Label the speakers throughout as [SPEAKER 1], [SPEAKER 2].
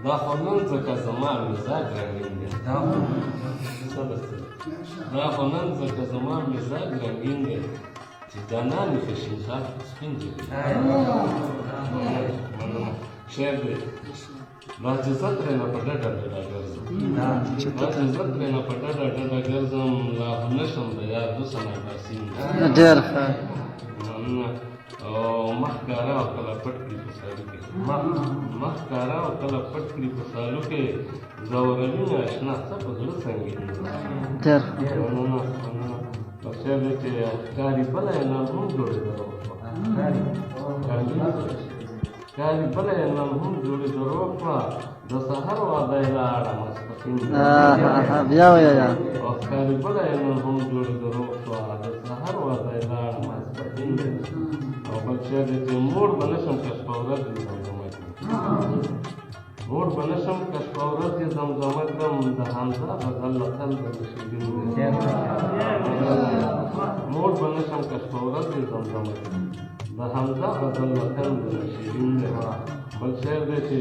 [SPEAKER 1] دا خو نن ځکه زما مزاج رنګین دی دا خو نن ځکه زما مزاج رنګین دی چې جانانې خشنخار سپین جوړي شعر دی دا چې زه ترېنه په ډډه ډډه ګرځم لا خو نه شم د یار دوسنه باسین
[SPEAKER 2] ډېر ښه
[SPEAKER 1] او مخ کاره او کله پټ کړي په سالو کې مخ کاره او کله پټ کړي په سالو کې زوروینه اشنا څه په زړه سنګین
[SPEAKER 2] ډېر
[SPEAKER 1] په شعر دی چې ښکاري بله یې نن هم جوړېده ښکاري بله یې نن هم جوړېده روښه د سهار واده یې لاړه ماسپښین
[SPEAKER 2] بیا ویایه
[SPEAKER 1] او ښکاري بله یې نن هم جوړېده روښه د سهار واده یې لاړه ماسپښین او بل شعر دی چې موړ به نه شم که شپه ورځ یې زمزمه کړم موړ به نه شم که شپه ورځ یې زمزمه کړم د حمزه غزل له قلبه نشیدین دی موړ به نه شم که شپه ورځ یې زمزمه کړم د حمزه غزل له قلبه نشیدین دی بل شعر دی چې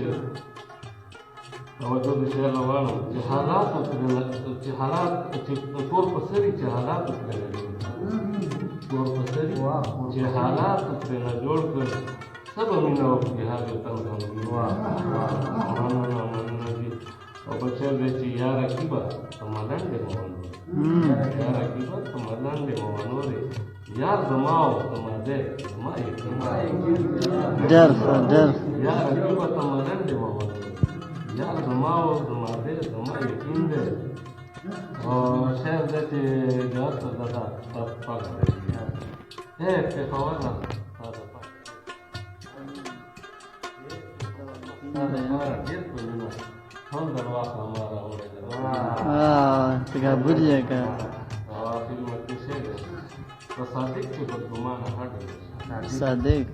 [SPEAKER 1] توجه د شعر له واړم چې حالاتو چې تور په سري چې حالاتو ترېنه جوړ تور په سري چې حالاتو ترېنه جوړ کړ څه به مینه وکړي هغې تن غمګین مننه دي او بل شعر دی چې یا رقیبه ته ملنډې مه ونورې یا رقیبه ته ملنډې مه ونورې یار زما او زما دی زما یقین
[SPEAKER 2] ډېر ښه ډېر
[SPEAKER 1] یا رقیبه ته ملنډې مه ونورې یار زما او زما دی زما یقین دی او شعر دی چې جواب ته دا پاک دی پېښور نه ډېر کلونه هم در واخله ما راوړی
[SPEAKER 2] تکبر یې که
[SPEAKER 1] او آخر مکې شعر دی په صادق چې بدګمانه هډه
[SPEAKER 2] صادق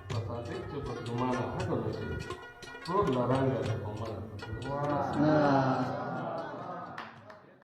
[SPEAKER 1] په صادق چې بدګمانه هډه ټول له رنګه د په مړه